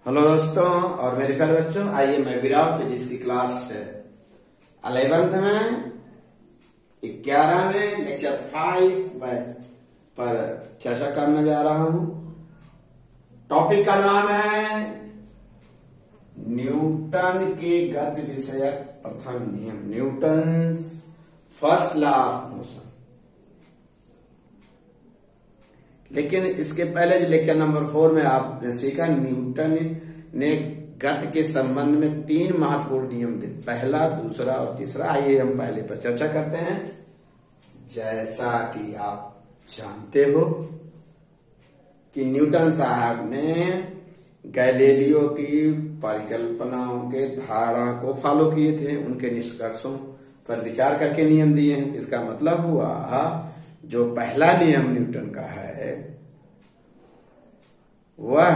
Hello दोस्तों और मेरे प्यारे बच्चों, आइए मैं विराम फिजिक्स की क्लास 11th में 11वें लेक्चर 5 पर चर्चा करने जा रहा हूं। टॉपिक का नाम है न्यूटन के गति विषयक प्रथम नियम, Newton's first law of motion. लेकिन इसके पहले जो लेक्चर नंबर 4 में आपने सीखा, न्यूटन ने गति के संबंध में 3 महत्वपूर्ण नियम दिए, पहला, दूसरा और तीसरा। आइए हम पहले पर चर्चा करते हैं। जैसा कि आप जानते हो कि न्यूटन साहब ने गैलीलियो की परिकल्पनाओं के धारणा को फॉलो किए थे, उनके निष्कर्षों पर विचार करके नियम दिए हैं। इसका मतलब हुआ जो पहला नियम न्यूटन का है वह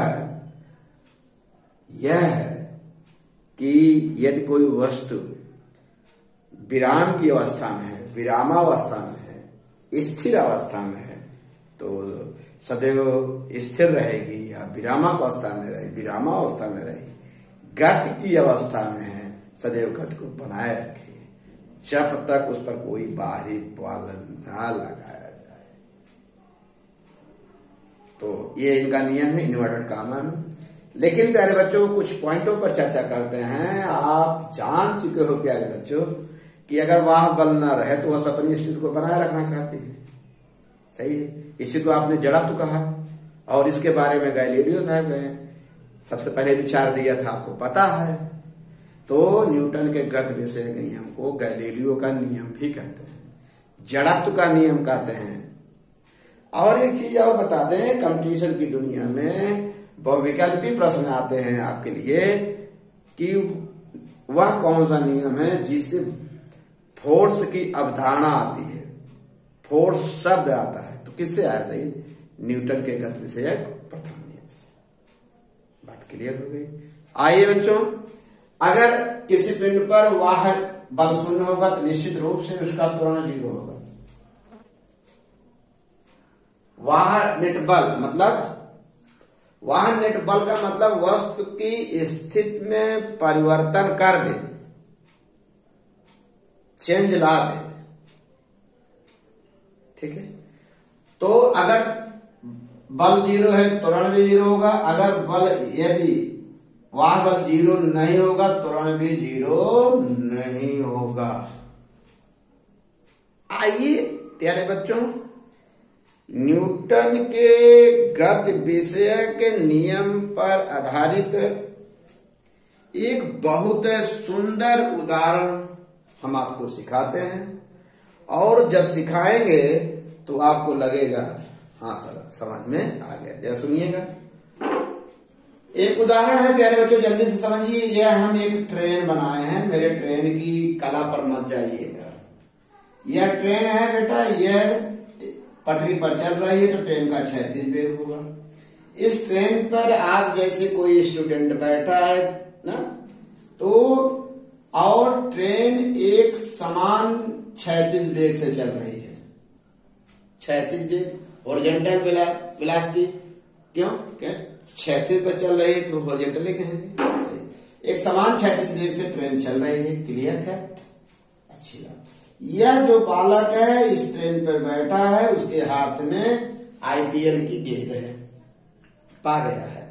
यह है कि यदि कोई वस्तु विराम की अवस्था में है, विरामावस्था में है, स्थिर अवस्था में है तो सदैव स्थिर रहेगी, या विरामावस्था में रहेगी, विरामावस्था में रहेगी। गति की अवस्था में है, सदैव गति को बनाए रखेगी जब तक उस पर कोई बाहरी बल ना लगाया जाए। तो ये इनका नियम है, इन्वर्टेड कॉमन। लेकिन प्यारे बच्चों, कुछ पॉइंटों पर चर्चा करते हैं। आप जान चुके हो प्यारे बच्चों कि अगर वह बल न रहे तो वह अपनी स्थिति को बनाए रखना चाहती है। सही है, इसी को आपने जड़त्व कहा और इसके बारे में गैलीलियो साहब ने सबसे पहले विचार दिया था, आपको पता है। तो न्यूटन के गति विषयक नियम को गैलीलियो का नियम भी कहते हैं, जड़त्व का नियम कहते हैं। और एक चीज और बता दें, कंपटीशन की दुनिया में बहुविकल्पी प्रश्न आते हैं आपके लिए कि वह कौन सा नियम है जिससे फोर्स की अवधारणा आती है, फोर्स शब्द आता है। तो किससे आता है? न्यूटन के गति विषयक प्रथम नियम से। बात क्लियर हो गई। आइए बच्चों, अगर किसी पिंड पर वह बल शून्य होगा तो निश्चित रूप से उसका त्वरण 0 होगा। वह नेट बल का मतलब वस्तु की स्थिति में परिवर्तन कर दे, चेंज ला दे। ठीक है, तो अगर बल 0 है, त्वरण भी 0 होगा। अगर बल, यदि वह बल 0 नहीं होगा, त्वरण भी 0 नहीं होगा। आइए प्यारे बच्चों, न्यूटन के गति विषयक नियम पर आधारित एक बहुत सुंदर उदाहरण हम आपको सिखाते हैं। और जब सिखाएंगे तो आपको लगेगा हाँ सर समझ में आ गया। जरा सुनिएगा, एक उदाहरण है प्यारे बच्चों, जल्दी से समझिए। यह हम एक ट्रेन बनाए हैं, मेरे ट्रेन की कला पर मत जाइएगा। यह ट्रेन है बेटा, यह पटरी पर चल रही है तो ट्रेन का क्षैतिज वेग होगा। इस ट्रेन पर आप जैसे कोई स्टूडेंट बैठा है ना, तो और ट्रेन एक समान क्षैतिज वेग से चल रही है। क्षैतिज वेग, हॉरिजॉन्टल वेलोसिटी, क्यों? क्षैतिज पर चल रही है तो हॉरिजॉन्टल कहेंगे। एक समान क्षैतिज वेग से ट्रेन चल रही है। क्लियर है? अच्छी बात। यह जो बालक है इस ट्रेन पर बैठा है, उसके हाथ में आईपीएल की गेंद है, पा गया है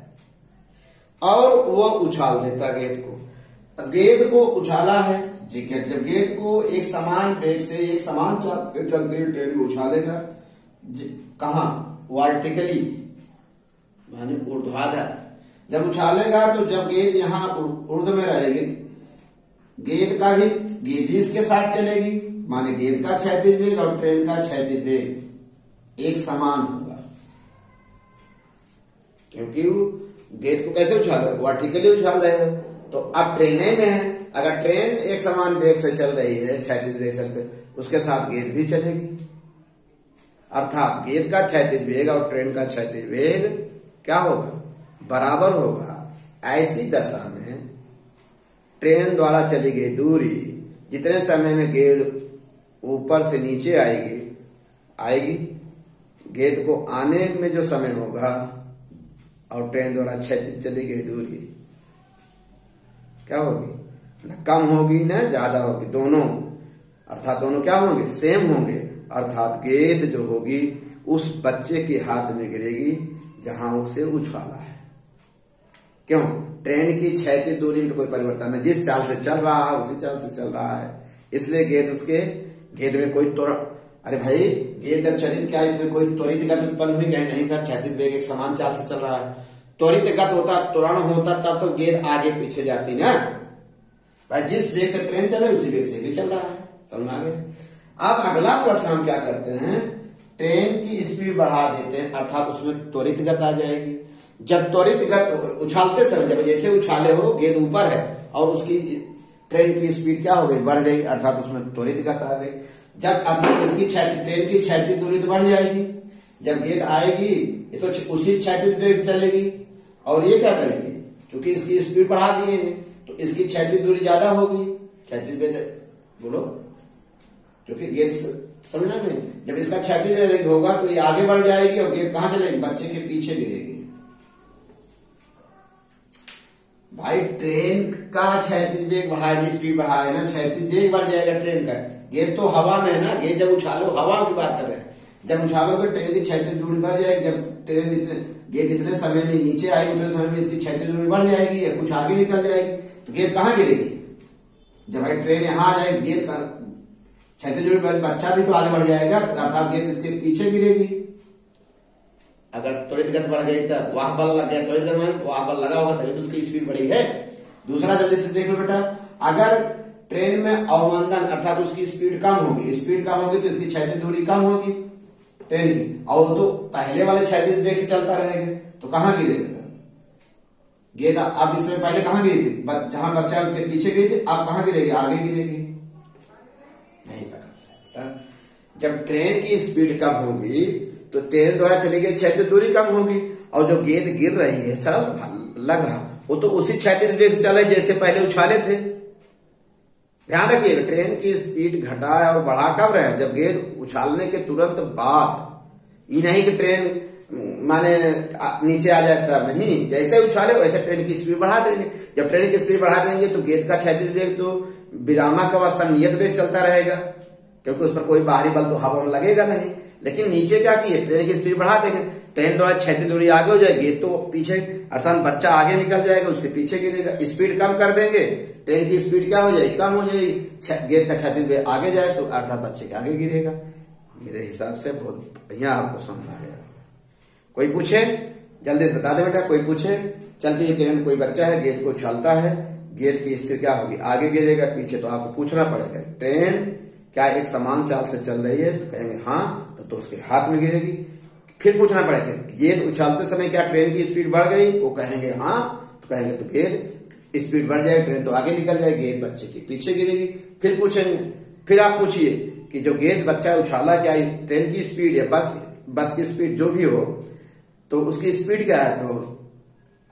और वह उछाल देता गेंद को। गेंद को उछाला है, जब गेंद को एक समान वेग से, एक समान चलती हुई ट्रेन को उछालेगा, कहां? वर्टिकली, माने ऊर्ध्वाधर। जब उछालेगा तो जब गेंद यहाँ ऊर्ध्व में रहेगी, गेंद भी इसके साथ चलेगी, माने गेंद का क्षैतिज वेग और ट्रेन का क्षैतिज वेग एक समान होगा। क्योंकि गेंद को कैसे उछाल रहे? वर्टिकली उछाल रहे हो। तो अब ट्रेने में है, अगर ट्रेन एक समान वेग से चल रही है, क्षैतिज वेग से, उसके साथ गेंद भी चलेगी। अर्थात गेंद का क्षैतिज वेग और ट्रेन का क्षैतिज वेग क्या होगा? बराबर होगा। ऐसी दशा में ट्रेन द्वारा चली गई दूरी जितने समय में गेंद ऊपर से नीचे आएगी, गेंद को आने में जो समय होगा और ट्रेन द्वारा क्षैतिज चली गई दूरी, क्या होगी? न कम होगी न ज्यादा होगी, दोनों, अर्थात दोनों क्या होंगे? सेम होंगे। अर्थात गेंद जो होगी उस बच्चे के हाथ में गिरेगी जहां उसे उछाला है। क्यों? ट्रेन की क्षैतिज दूरी में तो कोई परिवर्तन नहीं, जिस चाल से चल रहा है उसी चाल से चल रहा है, इसलिए गेंद में कोई अरे भाई गेंद जब चली क्या इसमें कोई त्वरित गति उत्पन्न हुई? कहीं नहीं सर, क्षैतिज वेग एक समान चाल से चल रहा है। त्वरित गति होता, त्वरण होता तब तो गेंद आगे पीछे जाती ना भाई, जिस वेग से ट्रेन चले उसी वेग से भी चल रहा है। समझ में आ गया? अब अगला प्रश्न हम क्या करते हैं, ट्रेन की स्पीड बढ़ा देते हैं, अर्थात उसमें त्वरित गति आ जाएगी। जब त्वरित गति उछालते समय, जब जैसे उछाले हो गेंद ऊपर है और उसकी ट्रेन की स्पीड क्या हो गई? बढ़ गई, अर्थात उसमें त्वरित गति आ गई। जब अर्थात इसकी ट्रेन की क्षैतिज दूरी तो बढ़ जाएगी, जब गेंद आएगी ये तो उसी क्षैतिज वेग से चलेगी और ये क्या करेगी? क्योंकि इसकी स्पीड बढ़ा दिए हैं तो इसकी क्षैतिज दूरी ज्यादा होगी, क्षैतिज वेग बोलो, क्योंकि गेंद समझना नहीं, जब इसका क्षैतिज वेग होगा तो ये आगे बढ़ जाएगी और गेंद कहां चलेगी? बच्चे के पीछे गिरेगी। भाई ट्रेन का क्षैतिज वेग बढ़ाएगी, स्पीड बढ़ाए ना, क्षैतिज वेग बढ़ जाएगा ट्रेन का। गेंद तो हवा में है ना, गेंद जब उछालो, हवा की बात कर रहे हैं, जब उछालोगे ट्रेन की क्षैतिज दूरी बढ़ जाएगी। जब गेंद जितने समय में नीचे आएगी उतने समय में इसकी क्षैतिज दूरी बढ़ जाएगी या कुछ आगे निकल जाएगी, तो गेंद कहाँ गिरेगी? जब भाई ट्रेन यहाँ आ जाएगी, गेंद का क्षैतिज दूरी बढ़, बच्चा भी तो आगे बढ़ जाएगा, अर्थात गेंद इसके पीछे गिरेगी। अगर त्वरित गति बढ़ गई तो वाह बल लग गया, त्वरित गति वाह बल लगा होगा तभी तो उसकी स्पीड बढ़ी है। दूसरा जल्दी से देख लो बेटा, अगर ट्रेन में अवमंदन अर्थात उसकी स्पीड कम होगी, स्पीड कम होगी तो इसकी क्षैतिज दूरी कम होगी ट्रेन की, और तो पहले वाले क्षैतिज वेग से चलता रहेगा तो कहां गिरेगा? गेंद अब इसमें पहले कहां गिरी थी? जहां बच्चा उसके पीछे गिरी थी, अब कहां गिरेगी? आगे गिरेगी। नहीं पता। जब ट्रेन की स्पीड कम होगी तो ट्रेन द्वारा चली गई क्षैतिज दूरी कम होगी और जो गेंद गिर रही है सरल लग रहा वो तो उसी क्षैतिज वेग से चले जैसे पहले उछाले थे। ध्यान रखिए, ट्रेन की स्पीड घटा और बढ़ा कब रहे? जब गेंद उछालने के तुरंत बाद। ये नहीं कि ट्रेन माने नीचे आ जाता, नहीं, जैसे उछाले वैसे ट्रेन की स्पीड बढ़ा देंगे। जब ट्रेन की स्पीड बढ़ा देंगे तो गेंद का क्षैतिज वेग तो विरामक अवस्था नियत वेग चलता रहेगा, क्योंकि उस पर कोई बाहरी बल तो हवा में लगेगा नहीं। लेकिन नीचे क्या किए? ट्रेन की स्पीड बढ़ा देंगे, ट्रेन द्वारा क्षैतिज दूरी आगे हो जाएगी तो पीछे, अर्थात बच्चा आगे निकल जाएगा, उसके पीछे गिरेगा। स्पीड कम कर देंगे, ट्रेन की स्पीड क्या हो जाएगी? कम हो जाएगी, गेंद का क्षैतिज वेग आगे जाए तो अर्थात बच्चे के आगे गिरेगा। मेरे हिसाब से बहुत बढ़िया आपको समझ आ गया। कोई पूछे? जल्दी से बता दे बेटा, कोई पूछे? चलती है ट्रेन, कोई बच्चा है, गेंद को उछालता है, गेंद की स्थिति क्या होगी? आगे गिरेगा, पीछे? तो आपको पूछना पड़ेगा ट्रेन क्या एक समान चाल से चल रही है? तो कहेंगे हाँ, तो उसके हाथ में गिरेगी। फिर पूछना पड़ेगा गेंद उछालते समय क्या ट्रेन की स्पीड बढ़ गई? वो कहेंगे हाँ, तो कहेंगे तो गेंद स्पीड बढ़ जाएगी, ट्रेन तो आगे निकल जाएगी, गेंद बच्चे के पीछे गिरेगी। फिर पूछेंगे, फिर आप पूछिए कि जो गेंद बच्चा उछाला क्या ट्रेन की स्पीड या बस की स्पीड जो भी हो तो उसकी स्पीड क्या है? तो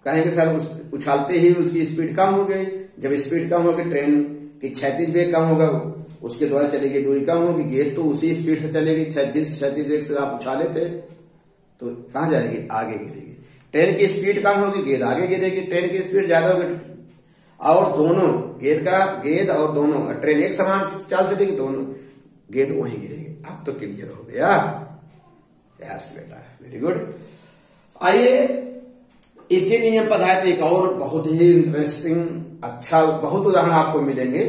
कहेंगे सर उछालते ही उसकी स्पीड कम हो गई। जब स्पीड कम होगी ट्रेन की क्षैतिज वेग कम होगा, उसके द्वारा चली गई दूरी कम होगी, गेंद तो उसी स्पीड से चलेगी जिस क्षैतिज वेग से आप उछाले थे, तो कहां जाएगी? आगे गिरेगी। ट्रेन की स्पीड कम होगी, गेंद आगे गिरेगी, ट्रेन की स्पीड ज्यादा होगी और दोनों गेंद और दोनों ट्रेन एक समान चाल से देगी, दोनों गेंद वहीं गिरेगी। अब तो क्लियर हो गया? यस बेटा, वेरी गुड। आइए इसी नियम पर आधारित एक और बहुत ही इंटरेस्टिंग अच्छा बहुत उदाहरण आपको मिलेंगे।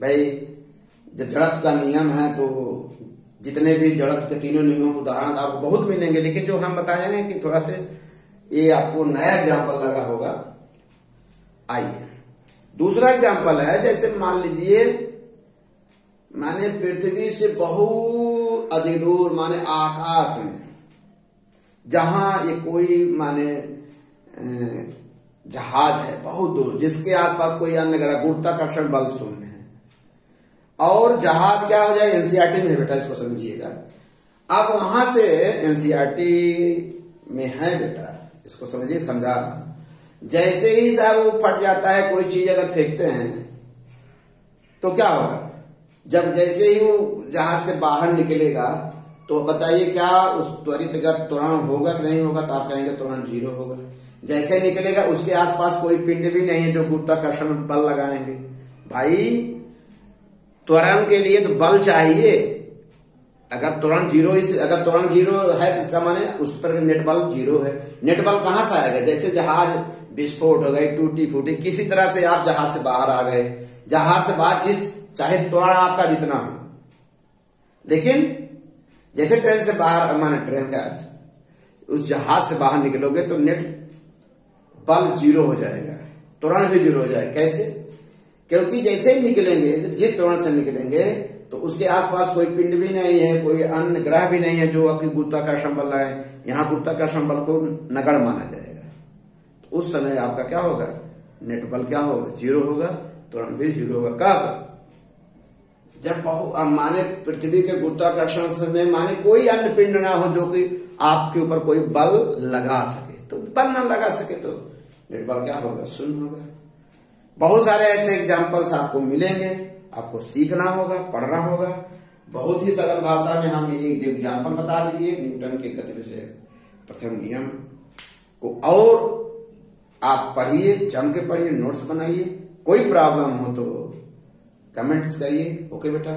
भाई जब जड़त्व का नियम है तो जितने भी जड़त्व के तीनों नियमों के उदाहरण आपको बहुत मिलेंगे, लेकिन जो हम बताए हैं कि थोड़ा से ये आपको नया एग्जाम्पल लगा होगा। आइए दूसरा एग्जाम्पल है, जैसे मान लीजिए माने पृथ्वी से बहुत अधिक दूर माने आकाश में जहां ये कोई माने जहाज है बहुत दूर, जिसके आसपास कोई अन्य ग्रह गुरुत्वाकर्षण बल शून्य है, और जहाज क्या हो जाए? एनसीईआरटी में है बेटा, इसको समझिएगा। अब वहां से एनसीईआरटी में है बेटा, इसको समझिए, समझा रहा। जैसे ही साहब वो फट जाता है, कोई चीज अगर फेंकते हैं तो क्या होगा? जब जैसे ही वो जहाज से बाहर निकलेगा तो बताइए क्या उस त्वरित गति त्वरण होगा कि नहीं होगा? तो आप कहेंगे त्वरण 0 होगा। जैसे निकलेगा उसके आसपास कोई पिंड भी नहीं है जो गुरुत्वाकर्षण बल लगाएंगे। भाई त्वरण के लिए तो बल चाहिए। अगर त्वरण जीरो है तो इसका माने उस पर नेट बल जीरो है। नेट बल कहां से आएगा? जैसे जहाज विस्फोट हो गई, टूटी फूटी, किसी तरह से आप जहाज से बाहर आ गए, जहाज से बाहर जिस चाहे त्वरण आपका जितना हो, लेकिन जैसे ट्रेन से बाहर माने ट्रेन का उस जहाज से बाहर निकलोगे तो नेट बल जीरो हो जाएगा, त्वरण भी जीरो हो जाएगा। कैसे? क्योंकि जैसे ही निकलेंगे, जिस त्वरण से निकलेंगे तो उसके आसपास कोई पिंड भी नहीं है, कोई अन्य ग्रह भी नहीं है जो आपकी गुरुत्वाकर्षण बल लाए। यहाँ गुरुत्वाकर्षण बल को नगण्य माना जाएगा। तो उस समय आपका क्या होगा? नेट बल क्या होगा? जीरो होगा, त्वरण भी जीरो होगा। कब? जब माने पृथ्वी के गुरुत्वाकर्षण से माने कोई अन्य पिंड ना हो जो कि आपके ऊपर कोई बल लगा सके। तो बल ना लगा सके तो नेट बल क्या होगा? शून्य होगा। बहुत सारे ऐसे एग्जाम्पल्स आपको मिलेंगे, आपको सीखना होगा, पढ़ना होगा। बहुत ही सरल भाषा में हम एक एग्जाम्पल बता दिए न्यूटन के गति विषय प्रथम नियम को, और आप पढ़िए, जम के पढ़िए, नोट्स बनाइए। कोई प्रॉब्लम हो तो कमेंट्स करिए। ओके बेटा।